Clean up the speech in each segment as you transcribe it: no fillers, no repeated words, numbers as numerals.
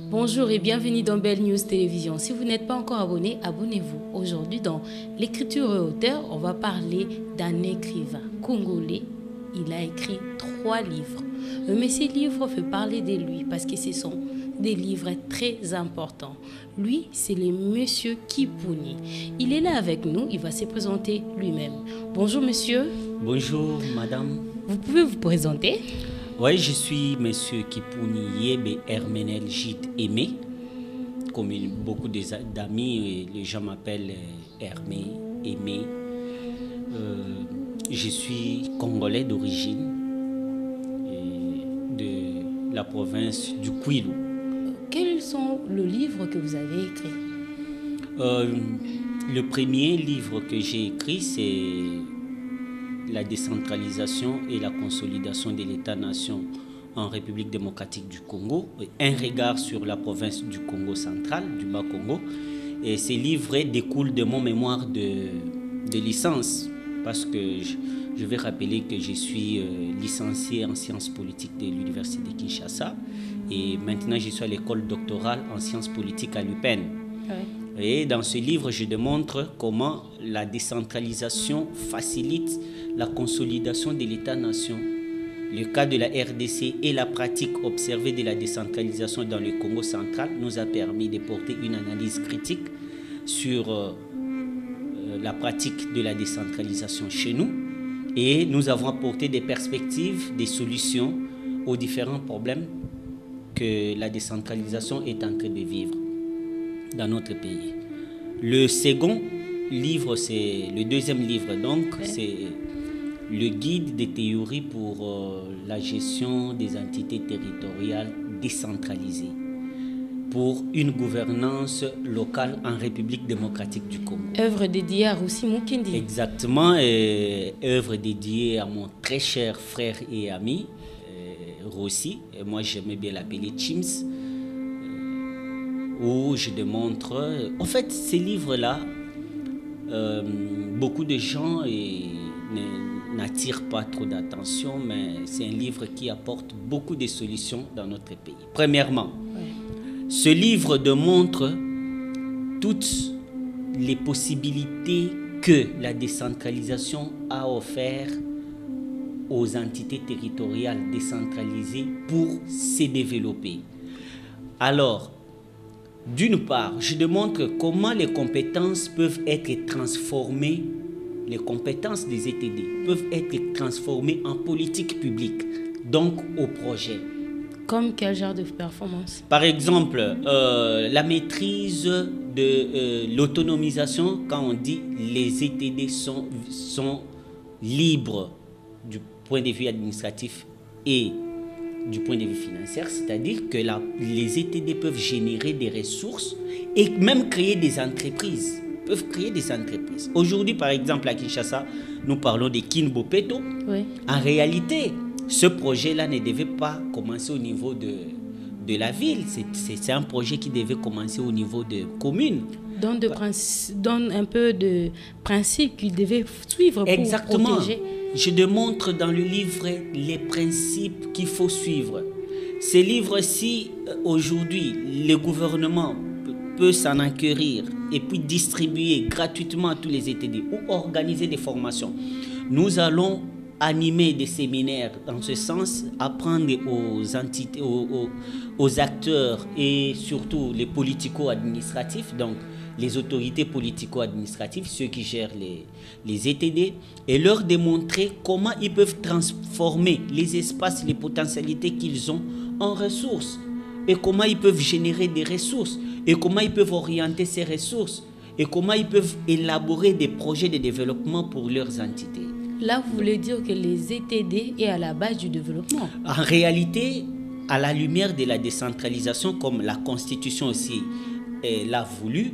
Bonjour et bienvenue dans Belle News Télévision. Si vous n'êtes pas encore abonné, abonnez-vous. Aujourd'hui, dans l'écriture et auteur, on va parler d'un écrivain congolais. Il a écrit 3 livres. Mais ces livres font parler de lui parce que ce sont des livres très importants. Lui, c'est le monsieur Kipuni. Il est là avec nous, il va se présenter lui-même. Bonjour monsieur. Bonjour madame. Vous pouvez vous présenter? Oui, je suis monsieur Kipuni Yebe Hermenel Gide Aimé. Comme beaucoup d'amis, les gens m'appellent Hermé, Aimé. Je suis congolais d'origine de la province du Kwilu. Quels sont les livres que vous avez écrits? Le premier livre que j'ai écrit, c'est la décentralisation et la consolidation de l'État-nation en République démocratique du Congo, un regard sur la province du Congo central, du Bas-Congo. Et ces livres découlent de mon mémoire de licence, parce que je vais rappeler que je suis licencié en sciences politiques de l'Université de Kinshasa et maintenant je suis à l'école doctorale en sciences politiques à l'UPEN. Oui. Et dans ce livre, je démontre comment la décentralisation facilite la consolidation de l'État-nation. Le cas de la RDC et la pratique observée de la décentralisation dans le Congo central nous a permis de porter une analyse critique sur la pratique de la décentralisation chez nous. Et nous avons apporté des perspectives, des solutions aux différents problèmes que la décentralisation est en train de vivre dans notre pays. Le second livre, c'est le deuxième livre, donc c'est le guide des théories pour la gestion des entités territoriales décentralisées pour une gouvernance locale en République démocratique du Congo. Œuvre dédiée à Rossi Mukendi. Exactement, œuvre dédiée à mon très cher frère et ami Rossi, et moi j'aimais bien l'appeler Chims, où je démontre... En fait, ces livres-là, beaucoup de gens n'attirent pas trop d'attention, mais c'est un livre qui apporte beaucoup de solutions dans notre pays. Premièrement, ce livre démontre toutes les possibilités que la décentralisation a offert aux entités territoriales décentralisées pour se développer. Alors, d'une part, je démontre comment les compétences peuvent être transformées, les compétences des ETD peuvent être transformées en politique publique, donc au projet. Comme quel genre de performance? Par exemple, la maîtrise de l'autonomisation, quand on dit les ETD sont libres du point de vue administratif et du point de vue financier, c'est-à-dire que les ETD peuvent générer des ressources et même créer des entreprises. Aujourd'hui, par exemple, à Kinshasa, nous parlons de Kinbopeto. Oui. En réalité, ce projet-là ne devait pas commencer au niveau de la ville. C'est un projet qui devait commencer au niveau de communes. Donne un peu de principe qu'il devait suivre pour protéger. Je démontre dans le livre les principes qu'il faut suivre. Ces livres-ci, aujourd'hui, le gouvernement peut s'en acquérir et puis distribuer gratuitement à tous les ETD ou organiser des formations. Nous allons animer des séminaires dans ce sens, apprendre aux entités, aux acteurs et surtout les politico-administratifs, donc les autorités politico-administratives, ceux qui gèrent les ETD, et leur démontrer comment ils peuvent transformer les espaces, les potentialités qu'ils ont en ressources, et comment ils peuvent générer des ressources, et comment ils peuvent orienter ces ressources, et comment ils peuvent élaborer des projets de développement pour leurs entités. Là, vous voulez dire que les ETD est à la base du développement? En réalité, à la lumière de la décentralisation, comme la Constitution aussi l'a voulu,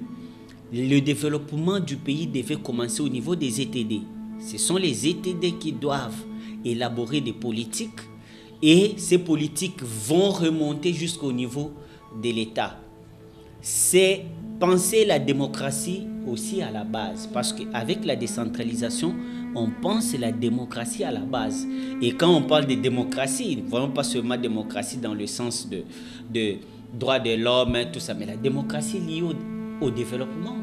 le développement du pays devait commencer au niveau des ETD. Ce sont les ETD qui doivent élaborer des politiques et ces politiques vont remonter jusqu'au niveau de l'État. C'est penser la démocratie aussi à la base, parce qu'avec la décentralisation, on pense la démocratie à la base. Et quand on parle de démocratie, ne voyons pas seulement démocratie dans le sens droits de l'homme, tout ça. Mais la démocratie liée au développement,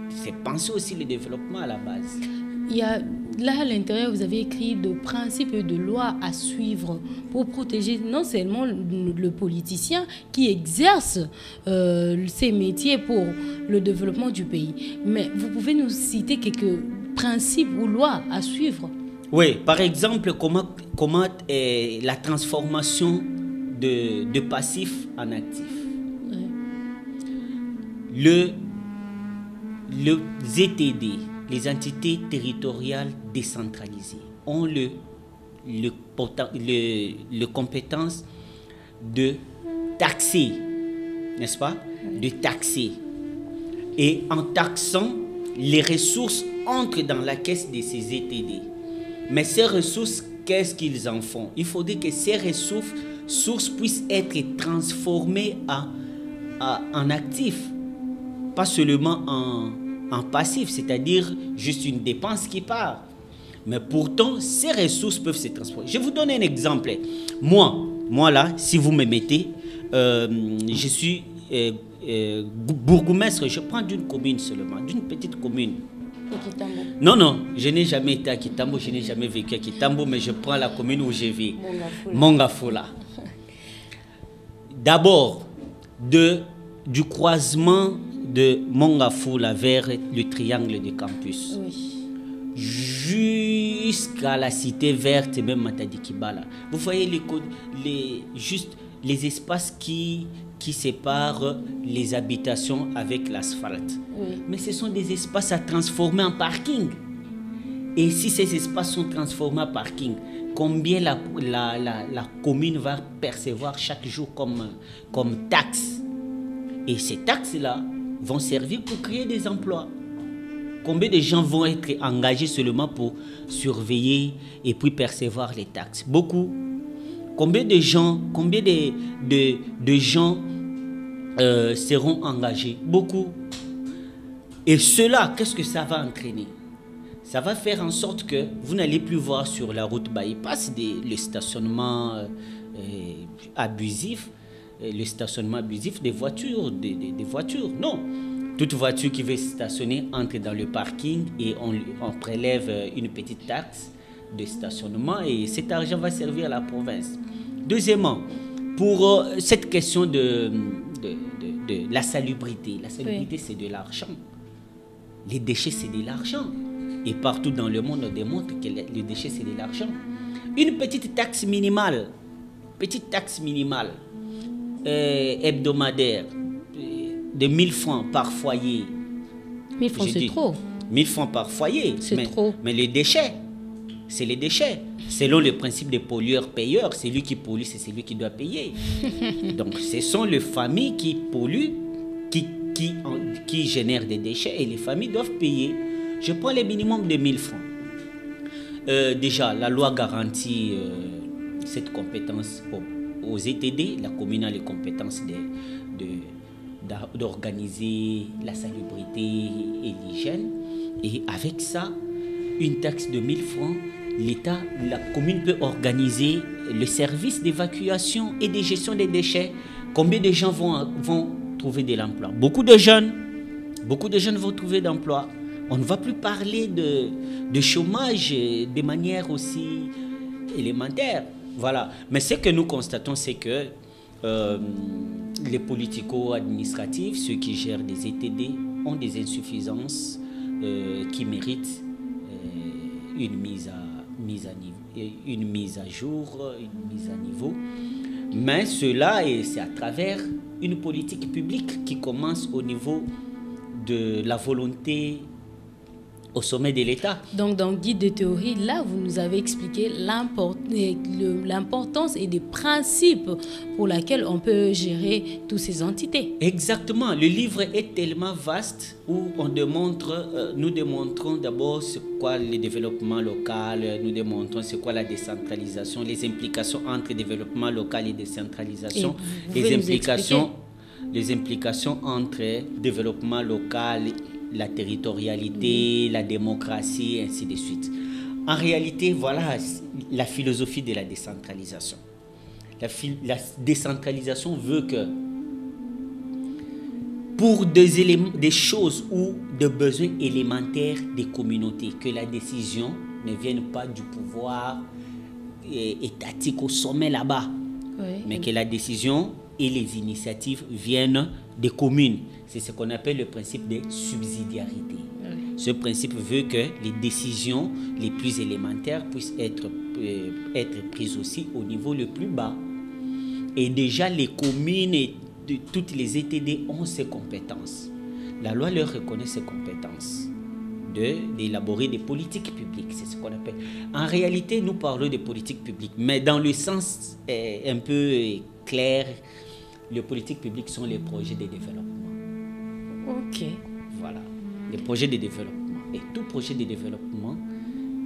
c'est penser aussi le développement à la base. Il y a, là, à l'intérieur, vous avez écrit de principes et de lois à suivre pour protéger non seulement le politicien qui exerce ses métiers pour le développement du pays, mais vous pouvez nous citer quelques principes ou lois à suivre? Oui, par exemple, comment la transformation de passif en actif. Oui. Le ZTD, les entités territoriales décentralisées, ont le compétence de taxer, n'est-ce pas? De taxer. Et en taxant, les ressources entrent dans la caisse de ces ZTD. Mais ces ressources, qu'est-ce qu'ils en font? Il faudrait que ces ressources puissent être transformées en actifs, pas seulement en passif, c'est-à-dire juste une dépense qui part. Mais pourtant, ces ressources peuvent se transformer. Je vous donne un exemple. Moi là, si vous me mettez, je suis bourgmestre, je prends d'une commune seulement, d'une petite commune. Non, je n'ai jamais été à Kitambo, je n'ai jamais vécu à Kitambo, mais je prends la commune où je vis, Mongafula. D'abord, du croisement de Mongafula vers le triangle de campus, oui, jusqu'à la cité verte, même Matadi-Kibala. Vous voyez les espaces qui séparent les habitations avec l'asphalte. Oui. Mais ce sont des espaces à transformer en parking. Et si ces espaces sont transformés en parking, combien la commune va percevoir chaque jour comme taxe? Et ces taxes-là vont servir pour créer des emplois. Combien de gens vont être engagés seulement pour surveiller et puis percevoir les taxes? Beaucoup. Combien de gens seront engagés? Beaucoup. Et cela, qu'est-ce que ça va entraîner? Ça va faire en sorte que vous n'allez plus voir sur la route bypass le stationnement abusif, des voitures, des voitures. Non. Toute voiture qui veut stationner entre dans le parking et on prélève une petite taxe de stationnement et cet argent va servir à la province. Deuxièmement, pour cette question de la salubrité. La salubrité, oui, c'est de l'argent. Les déchets, c'est de l'argent. Et partout dans le monde, on démontre que les déchets, c'est de l'argent. Une petite taxe minimale hebdomadaire de 1000 francs par foyer. 1000 francs, c'est trop. 1000 francs par foyer. C'est trop. Mais les déchets, c'est les déchets. Selon le principe des pollueurs-payeurs, c'est lui qui pollue, c'est celui qui doit payer. Donc, ce sont les familles qui polluent, qui génèrent des déchets et les familles doivent payer. Je prends le minimum de 1000 francs. Déjà, la loi garantit cette compétence aux ETD. La commune a les compétences d'organiser la salubrité et l'hygiène. Et avec ça, une taxe de 1000 francs, la commune peut organiser le service d'évacuation et de gestion des déchets. Combien de gens vont trouver de l'emploi? Beaucoup de jeunes vont trouver d'emploi. On ne va plus parler de chômage de manière aussi élémentaire. Voilà. Mais ce que nous constatons, c'est que les politico-administratifs, ceux qui gèrent des ETD, ont des insuffisances qui méritent une mise à jour, une mise à niveau. Mais cela, c'est à travers une politique publique qui commence au niveau de la volonté au sommet de l'État. Donc, dans le guide de théorie, là, vous nous avez expliqué l'importance et des principes pour lesquels on peut gérer toutes ces entités. Exactement. Le livre est tellement vaste où nous démontrons d'abord ce qu'est le développement local, nous démontrons ce qu'est la décentralisation, les implications entre développement local et décentralisation, les implications entre développement local, la territorialité, la démocratie, et ainsi de suite. En réalité, voilà la philosophie de la décentralisation. La décentralisation veut que pour des choses ou des besoins élémentaires des communautés, que la décision ne vienne pas du pouvoir étatique au sommet là-bas, mais que la décision et les initiatives viennent des communes. C'est ce qu'on appelle le principe de subsidiarité. Ce principe veut que les décisions les plus élémentaires puissent être prises aussi au niveau le plus bas. Et déjà, les communes et toutes les ETD ont ces compétences. La loi leur reconnaît ces compétences d'élaborer des politiques publiques. C'est ce qu'on appelle. En réalité, nous parlons de politiques publiques, mais dans le sens un peu clair, les politiques publiques sont les projets de développement. Ok. Voilà, les projets de développement. Et tout projet de développement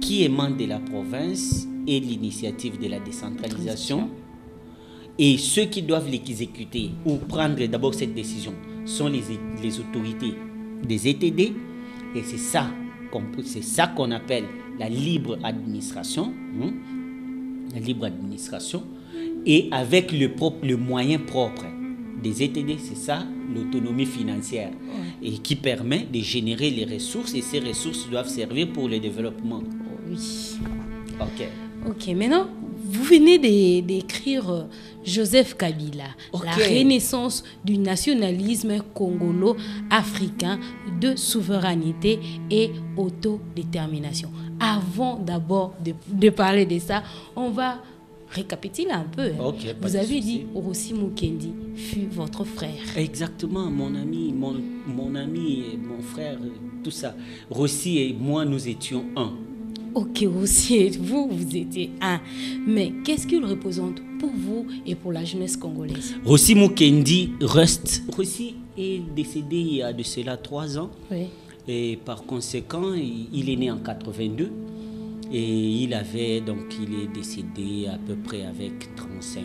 qui émane de la province et l'initiative de la décentralisation, et ceux qui doivent l'exécuter ou prendre d'abord cette décision sont les autorités des ETD, et c'est ça qu'on appelle la libre administration, la libre administration, et avec le moyen propre des ETD, c'est ça, l'autonomie financière, et qui permet de générer les ressources, et ces ressources doivent servir pour le développement. Oui. Ok, maintenant, vous venez d'écrire Joseph Kabila, la renaissance du nationalisme congolo-africain de souveraineté et autodétermination. Avant d'abord de parler de ça, on va récapituler un peu. Vous avez dit Rossi Mukendi fut votre frère. Exactement, mon ami, mon ami et mon frère, tout ça. Rossi et moi, nous étions un. Ok, Rossi et vous étiez un. Mais qu'est-ce qu'il représente pour vous et pour la jeunesse congolaise? Rossi Mukendi reste. Rossi est décédé il y a de cela 3 ans. Oui. Et par conséquent, il est né en 82. Et il est décédé à peu près avec 36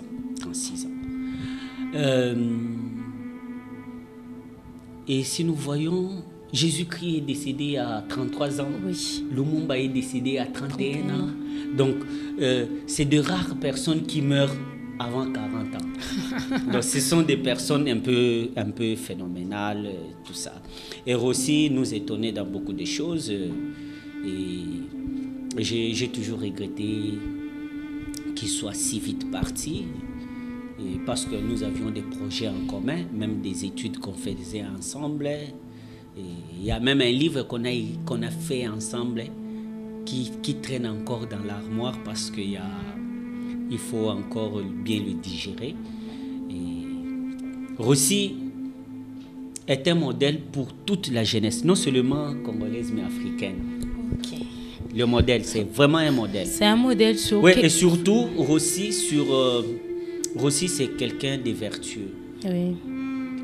ans. Et si nous voyons, Jésus-Christ est décédé à 33 ans. Oui. Lumumba est décédé à 31 ans. Donc, c'est de rares personnes qui meurent avant 40 ans. Donc, ce sont des personnes un peu phénoménales, tout ça. Et Rossi nous étonnait dans beaucoup de choses. Et j'ai toujours regretté qu'il soit si vite parti. Et parce que nous avions des projets en commun, même des études qu'on faisait ensemble. Et il y a même un livre qu'on a fait ensemble qui traîne encore dans l'armoire parce qu'il faut encore bien le digérer. Et Rossi est un modèle pour toute la jeunesse, non seulement congolaise mais africaine. Ok. Le modèle, c'est vraiment un modèle. C'est un modèle sur... Oui, et surtout, Rossi, c'est quelqu'un de vertueux. Oui.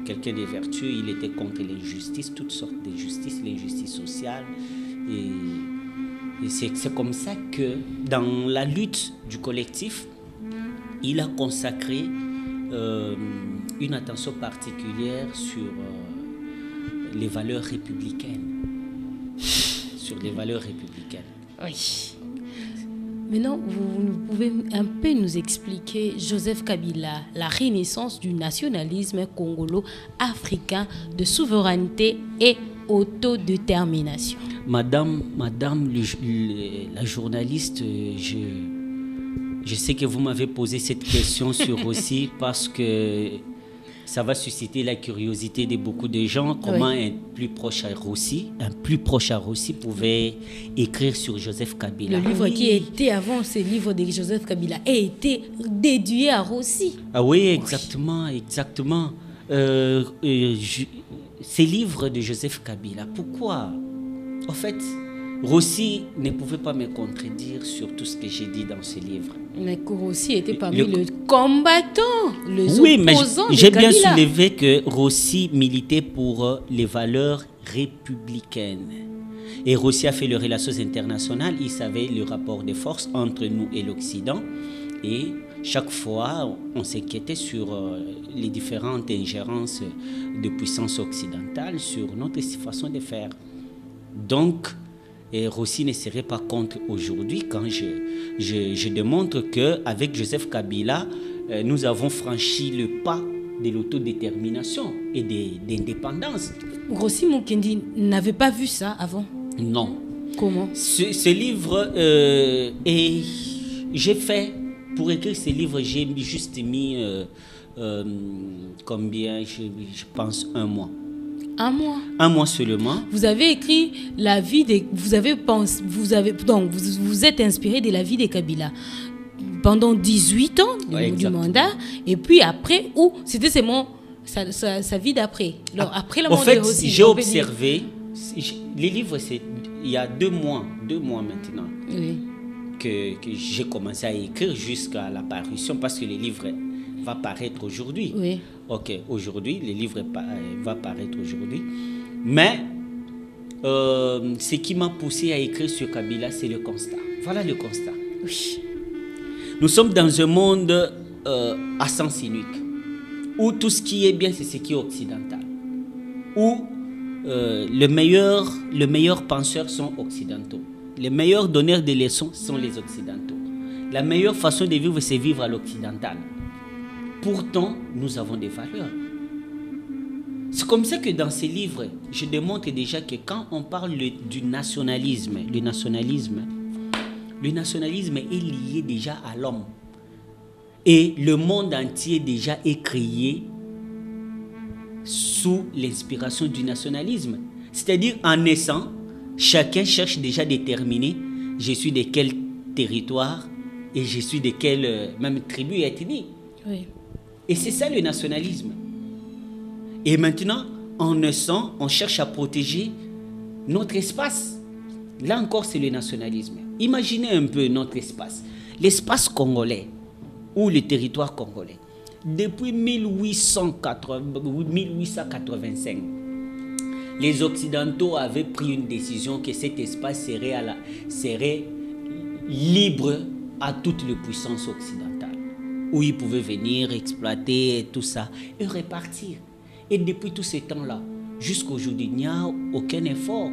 Quelqu'un de vertueux, il était contre l'injustice, toutes sortes d'injustices, l'injustice sociale. Et c'est comme ça que dans la lutte du collectif, il a consacré une attention particulière sur les valeurs républicaines. Sur les valeurs républicaines. Oui. Maintenant, vous pouvez un peu nous expliquer, Joseph Kabila, la renaissance du nationalisme congolo-africain de souveraineté et autodétermination. Madame la journaliste, je sais que vous m'avez posé cette question sur Rossi parce que ça va susciter la curiosité de beaucoup de gens. Comment un plus proche à Rossi pouvait écrire sur Joseph Kabila. Le livre qui était avant ce livre de Joseph Kabila a été dédié à Rossi. Ah oui, exactement. Ces livres de Joseph Kabila, pourquoi? En fait, Rossi ne pouvait pas me contredire sur tout ce que j'ai dit dans ce livre. Mais Rossi était parmi les combattants, les opposants mais j'ai bien Kabila. soulevé que Rossi militait pour les valeurs républicaines. Et Rossi a fait les relations internationales, il savait le rapport de force entre nous et l'Occident. Et chaque fois, on s'inquiétait sur les différentes ingérences de puissance occidentale sur notre façon de faire. Donc, Rossi ne serait pas contre aujourd'hui quand je démontre qu'avec Joseph Kabila, nous avons franchi le pas de l'autodétermination et d'indépendance. Rossi Mukendi n'avait pas vu ça avant? Non. Comment? Ce livre, j'ai fait, pour écrire ce livre, j'ai juste mis combien, je pense 1 mois. 1 mois? 1 mois seulement. Vous avez écrit la vie des... Vous êtes inspiré de la vie des Kabila pendant 18 ans du mandat, et puis après, où c'était seulement sa vie d'après. Alors, après la mort de Rossi, j'ai observé, les livres, c'est il y a 2 mois maintenant, oui, que j'ai commencé à écrire jusqu'à la parution, parce que le livre va paraître aujourd'hui. Oui. Ok, aujourd'hui, le livre va paraître aujourd'hui. Mais ce qui m'a poussé à écrire sur Kabila, c'est le constat. Voilà le constat. Oui. Nous sommes dans un monde à sens unique, où tout ce qui est bien, c'est ce qui est occidental. Où les meilleurs penseurs sont occidentaux. Les meilleurs donneurs de leçons sont les occidentaux. La meilleure façon de vivre, c'est vivre à l'occidental. Pourtant, nous avons des valeurs. C'est comme ça que dans ces livres, je démontre déjà que quand on parle du nationalisme, le nationalisme est lié déjà à l'homme. Et le monde entier déjà est créé sous l'inspiration du nationalisme. C'est-à-dire, en naissant, chacun cherche déjà à déterminer je suis de quel territoire et je suis de quelle même tribu et ethnie. Oui. Et c'est ça le nationalisme. Et maintenant, en naissant, on cherche à protéger notre espace. Là encore, c'est le nationalisme. Imaginez un peu notre espace. L'espace congolais ou le territoire congolais. Depuis 1885, les Occidentaux avaient pris une décision que cet espace serait libre à toutes les puissances occidentales, où ils pouvaient venir exploiter tout ça et repartir. Et depuis tout ce temps-là, jusqu'à aujourd'hui, il n'y a aucun effort.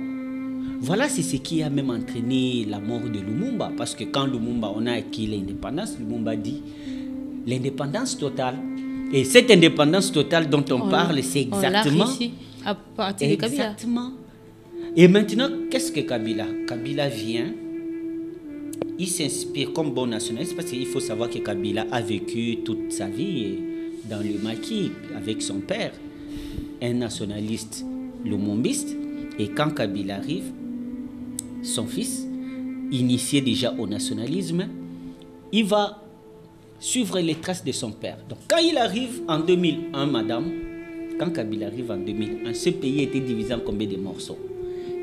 Voilà, c'est ce qui a même entraîné la mort de Lumumba. Parce que quand Lumumba, on a acquis l'indépendance, Lumumba dit l'indépendance totale. Et cette indépendance totale dont on parle, c'est exactement... On l'a réussi à partir de Kabila. Exactement. Et maintenant, qu'est-ce que Kabila? Kabila vient, il s'inspire comme bon nationaliste, parce qu'il faut savoir que Kabila a vécu toute sa vie dans le maquis avec son père, un nationaliste lumumbiste. Et quand Kabila arrive, son fils, initié déjà au nationalisme, il va suivre les traces de son père. Donc quand il arrive en 2001, madame, quand Kabila arrive en 2001, ce pays était divisé en combien de morceaux?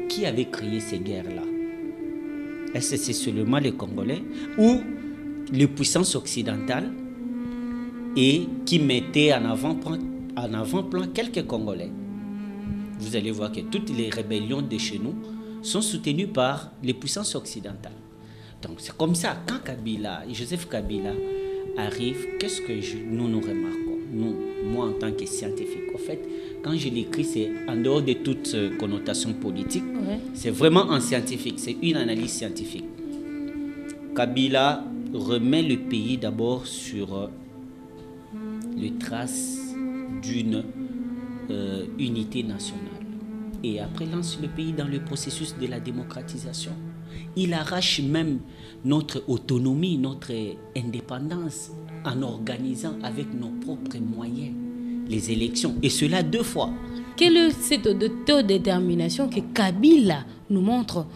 Qui avait créé ces guerres-là? Est-ce que c'est seulement les Congolais ou les puissances occidentales et qui mettaient en avant-plan quelques Congolais? Vous allez voir que toutes les rébellions de chez nous sont soutenues par les puissances occidentales. Donc c'est comme ça, quand Joseph Kabila arrive, qu'est-ce que nous remarquons? Moi en tant que scientifique, en fait, quand je l'écris, c'est en dehors de toute connotation politique, c'est vraiment en scientifique, c'est une analyse scientifique. Kabila remet le pays d'abord sur les traces d'une unité nationale. Et après lance le pays dans le processus de la démocratisation. Il arrache même notre autonomie, notre indépendance en organisant avec nos propres moyens les élections. Et cela 2 fois. Quelle est cette autodétermination que Kabila nous montre?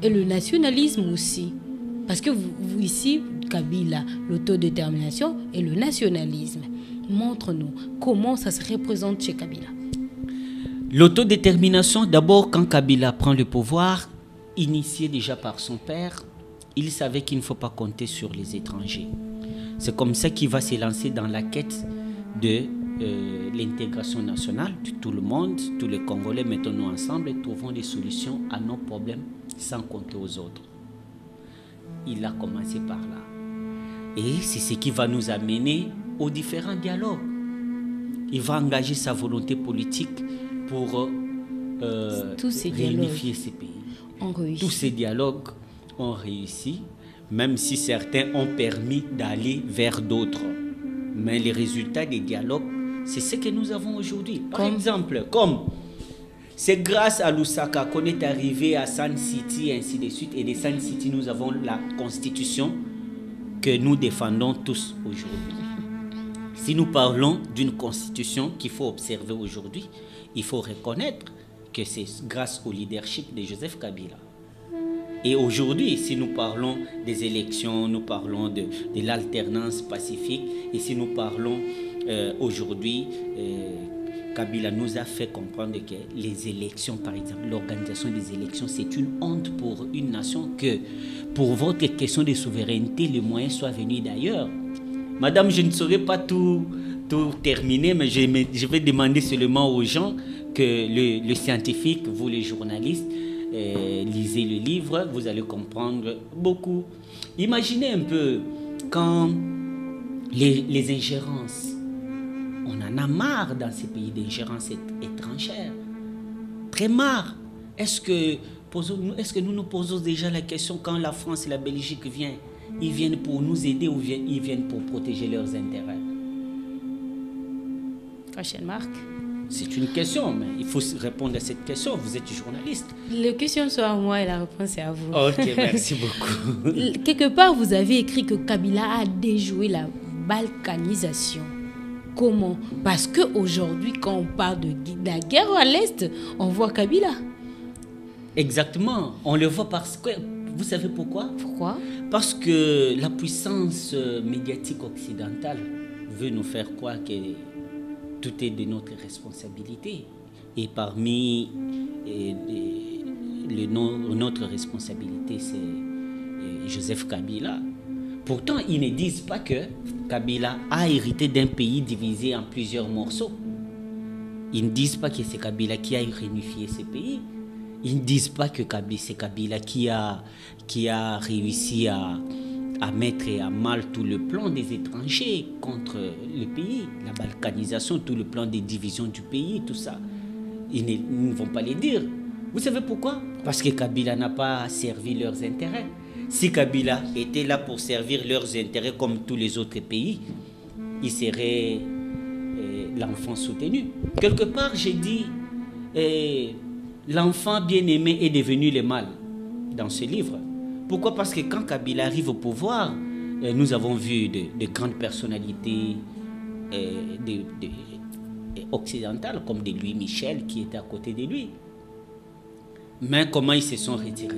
Et le nationalisme aussi. Parce que vous ici, Kabila, l'autodétermination et le nationalisme. Montre-nous comment ça se représente chez Kabila. L'autodétermination, d'abord, quand Kabila prend le pouvoir, initié déjà par son père, il savait qu'il ne faut pas compter sur les étrangers. C'est comme ça qu'il va se lancer dans la quête de l'intégration nationale de tout le monde. Tous les Congolais, mettons-nous ensemble et trouvons des solutions à nos problèmes sans compter aux autres. Il a commencé par là. Et c'est ce qui va nous amener aux différents dialogues. Il va engager sa volonté politique pour réunifier ces pays. Tous ces dialogues ont réussi, même si certains ont permis d'aller vers d'autres. Mais les résultats des dialogues, c'est ce que nous avons aujourd'hui. Par exemple, comme c'est grâce à Lusaka qu'on est arrivé à Sun City, et ainsi de suite. Et de Sun City, nous avons la constitution que nous défendons tous aujourd'hui. Si nous parlons d'une constitution qu'il faut observer aujourd'hui, il faut reconnaître que c'est grâce au leadership de Joseph Kabila. Et aujourd'hui, si nous parlons des élections, nous parlons de l'alternance pacifique, et si nous parlons aujourd'hui, Kabila nous a fait comprendre que les élections, par exemple, l'organisation des élections, c'est une honte pour une nation, que pour votre question de souveraineté, les moyens soient venus d'ailleurs. Madame, je ne saurais pas tout terminer, mais je vais demander seulement aux gens que le scientifique, vous les journalistes, lisez le livre, vous allez comprendre beaucoup. Imaginez un peu quand les ingérences, on en a marre dans ces pays d'ingérences étrangères. Très marre. Est-ce que nous nous posons déjà la question quand la France et la Belgique viennent? Ils viennent pour nous aider ou ils viennent pour protéger leurs intérêts? Prochaine marque. C'est une question, mais il faut répondre à cette question. Vous êtes journaliste. La question soit à moi et la réponse est à vous. Ok, merci beaucoup. Quelque part, vous avez écrit que Kabila a déjoué la balkanisation. Comment? Parce qu'aujourd'hui, quand on parle de la guerre à l'Est, on voit Kabila. Exactement. On le voit parce que... Vous savez pourquoi? Pourquoi? Parce que la puissance médiatique occidentale veut nous faire croire que tout est de notre responsabilité. Et parmi notre responsabilité, c'est Joseph Kabila. Pourtant, ils ne disent pas que Kabila a hérité d'un pays divisé en plusieurs morceaux. Ils ne disent pas que c'est Kabila qui a réunifié ce pays. Ils ne disent pas que c'est Kabila qui a réussi à mettre à mal tout le plan des étrangers contre le pays, la balkanisation, tout le plan des divisions du pays, tout ça. Ils ne vont pas le dire. Vous savez pourquoi? Parce que Kabila n'a pas servi leurs intérêts. Si Kabila était là pour servir leurs intérêts comme tous les autres pays, il serait l'enfant soutenu. Quelque part, j'ai dit, l'enfant bien-aimé est devenu le mal dans ce livre. Pourquoi? Parce que quand Kabila arrive au pouvoir, nous avons vu de grandes personnalités occidentales, comme de Louis Michel qui était à côté de lui. Mais comment ils se sont retirés?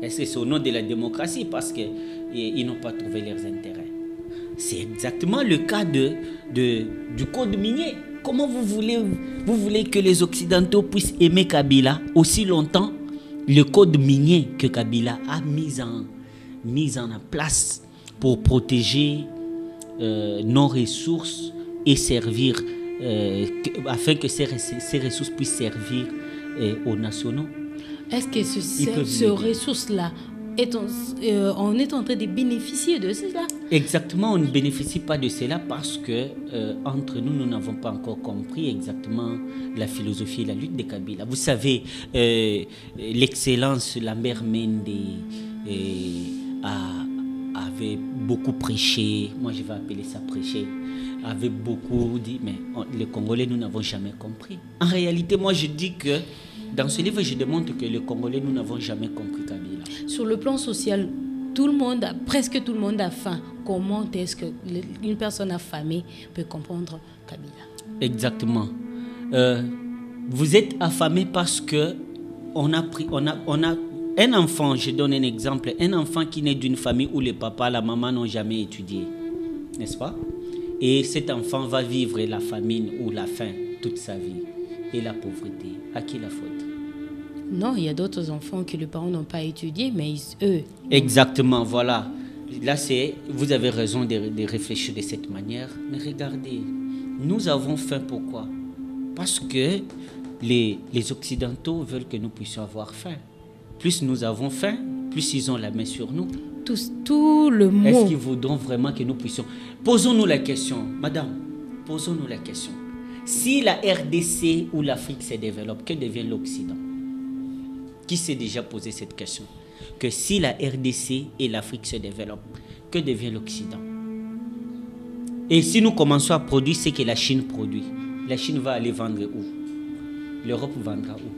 Est-ce que c'est au nom de la démocratie? Parce qu'ils n'ont pas trouvé leurs intérêts. C'est exactement le cas du code minier. Comment vous voulez que les Occidentaux puissent aimer Kabila aussi longtemps? Le code minier que Kabila a mis en place pour protéger nos ressources et servir, afin que ces ressources puissent servir aux nationaux. Est-ce que ce ressource-là, on est en train de bénéficier de cela? Exactement, on ne bénéficie pas de cela parce que entre nous n'avons pas encore compris exactement la philosophie et la lutte de Kabila. Vous savez, l'excellence Lambert Mende avait beaucoup prêché, moi je vais appeler ça prêcher, avait beaucoup dit, mais les Congolais, nous n'avons jamais compris. En réalité, moi je dis que dans ce livre, je démontre que les Congolais, nous n'avons jamais compris Kabila. Sur le plan social, presque tout le monde a faim. Comment est-ce qu'une personne affamée peut comprendre Kabila? Exactement. Vous êtes affamé parce que on a un enfant, je donne un exemple, un enfant qui naît d'une famille où le papa et la maman n'ont jamais étudié, n'est-ce pas? Et cet enfant va vivre la famine ou la faim toute sa vie et la pauvreté. À qui la faute? Non, il y a d'autres enfants que les parents n'ont pas étudié, mais eux... Exactement, voilà. Là, vous avez raison de réfléchir de cette manière. Mais regardez, nous avons faim pourquoi? Parce que les Occidentaux veulent que nous puissions avoir faim. Plus nous avons faim, plus ils ont la main sur nous. Tout le mot... Est-ce qu'ils voudront vraiment que nous puissions... Posons-nous la question, madame, posons-nous la question. Si la RDC ou l'Afrique se développe, que devient l'Occident? Qui s'est déjà posé cette question? Que si la RDC et l'Afrique se développent, que devient l'Occident? Et si nous commençons à produire ce que la Chine produit, la Chine va aller vendre où? L'Europe vendra où?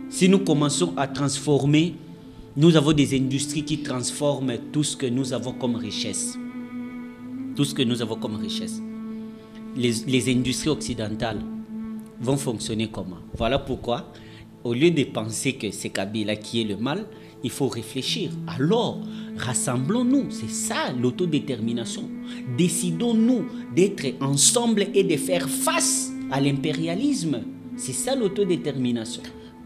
Si nous commençons à transformer, nous avons des industries qui transforment tout ce que nous avons comme richesse. Tout ce que nous avons comme richesse. Les industries occidentales vont fonctionner comment? Voilà pourquoi, au lieu de penser que c'est Kabila qui est le mal, il faut réfléchir. Alors, rassemblons-nous. C'est ça l'autodétermination. Décidons-nous d'être ensemble et de faire face à l'impérialisme. C'est ça l'autodétermination.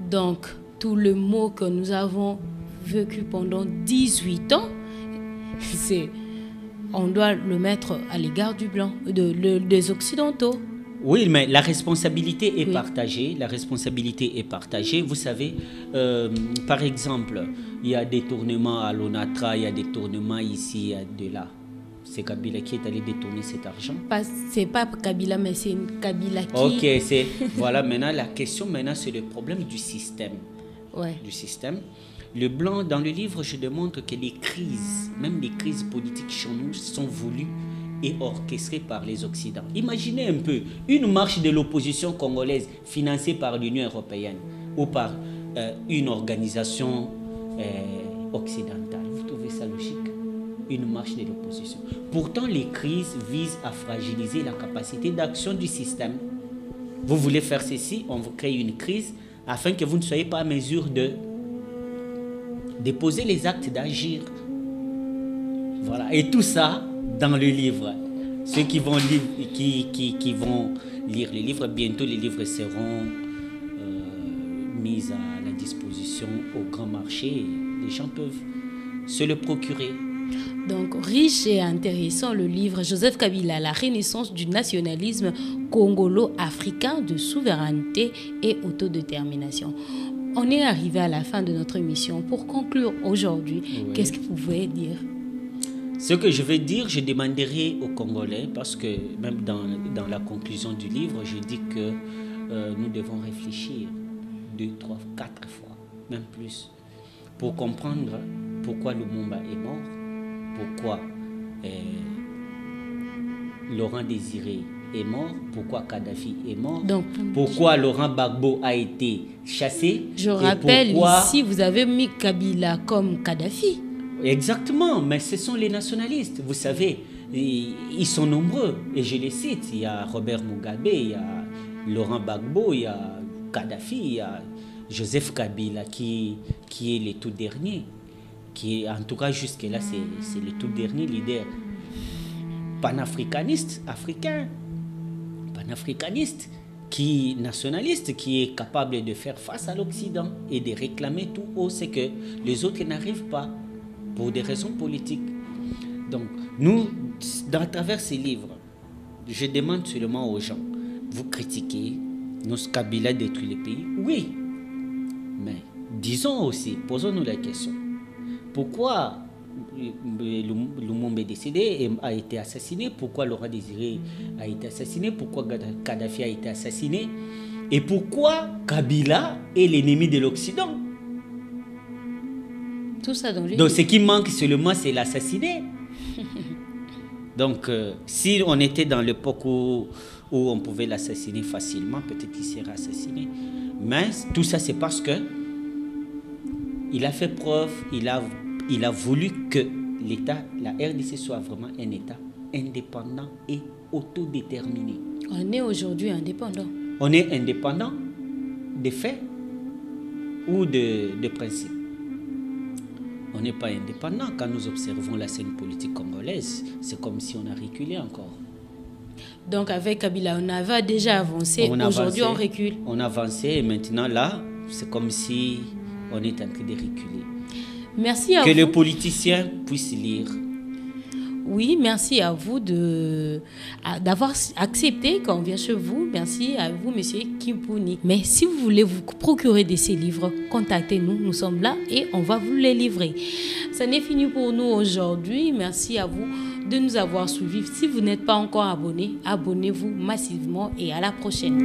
Donc, tout le mot que nous avons vécu pendant 18 ans, on doit le mettre à l'égard du blanc, des Occidentaux. Oui, mais la responsabilité est partagée. La responsabilité est partagée. Vous savez, par exemple, il y a des tournements à l'ONATRA, il y a des tournements ici, de là. C'est Kabila qui est allé détourner cet argent. C'est pas Kabila, mais c'est Kabila qui... Ok, voilà, maintenant, la question, c'est le problème du système. Ouais. Du système. Le blanc, dans le livre, je démontre que les crises, même les crises politiques chez nous, sont voulues et orchestrées par les Occidentaux. Imaginez un peu une marche de l'opposition congolaise financée par l'Union européenne ou par une organisation occidentale. Vous trouvez ça logique? Une marche de l'opposition. Pourtant, les crises visent à fragiliser la capacité d'action du système. Vous voulez faire ceci, on vous crée une crise afin que vous ne soyez pas à mesure de déposer les actes d'agir. Voilà. Et tout ça dans le livre. Ceux qui vont lire le livre, bientôt les livres seront mis à la disposition au grand marché. Les gens peuvent se le procurer. Donc, riche et intéressant, le livre Joseph Kabila, la renaissance du nationalisme congolo-africain de souveraineté et autodétermination. On est arrivé à la fin de notre émission. Pour conclure aujourd'hui, qu'est-ce que vous pouvez dire? Ce que je vais dire, je demanderai aux Congolais, parce que même dans la conclusion du livre, je dis que nous devons réfléchir 2, 3, 4 fois, même plus, pour comprendre pourquoi Lumumba est mort, pourquoi Laurent Désiré est mort, pourquoi Kadhafi est mort, donc, pourquoi Laurent Gbagbo a été chassé. Je rappelle ici, vous avez mis Kabila comme Kadhafi. Exactement, mais ce sont les nationalistes, vous savez, ils sont nombreux, et je les cite, il y a Robert Mugabe, il y a Laurent Gbagbo, il y a Kadhafi, il y a Joseph Kabila qui est le tout dernier, qui est, en tout cas jusque-là, c'est le tout dernier leader panafricaniste, africain, panafricaniste, nationaliste, qui est capable de faire face à l'Occident et de réclamer tout haut ce que les autres n'arrivent pas pour des raisons politiques. Donc, nous, à travers ces livres, je demande seulement aux gens, vous critiquez, nos Kabila détruit le pays, oui, mais disons aussi, posons-nous la question, pourquoi Lumumba est décédé et a été assassiné, pourquoi Laurent Désiré a été assassiné, pourquoi Kadhafi a été assassiné, et pourquoi Kabila est l'ennemi de l'Occident. Tout ça dans donc ce qui manque seulement, c'est l'assassiner. Donc si on était dans l'époque où on pouvait l'assassiner facilement, peut-être qu'il serait assassiné. Mais tout ça, c'est parce que il a fait preuve, il a voulu que l'État, la RDC, soit vraiment un État indépendant et autodéterminé. On est aujourd'hui indépendant. On est indépendant de faits ou de principes. On n'est pas indépendant. Quand nous observons la scène politique congolaise, c'est comme si on a reculé encore. Donc avec Kabila, on avait déjà avancé. Aujourd'hui, on recule. On a avancé et maintenant là, c'est comme si on est en train de reculer. Merci à vous. Que le politicien puisse lire. Oui, merci à vous d'avoir accepté qu'on vient chez vous. Merci à vous, monsieur Kimpuni. Mais si vous voulez vous procurer de ces livres, contactez-nous. Nous sommes là et on va vous les livrer. Ça n'est fini pour nous aujourd'hui. Merci à vous de nous avoir suivis. Si vous n'êtes pas encore abonné, abonnez-vous massivement et à la prochaine.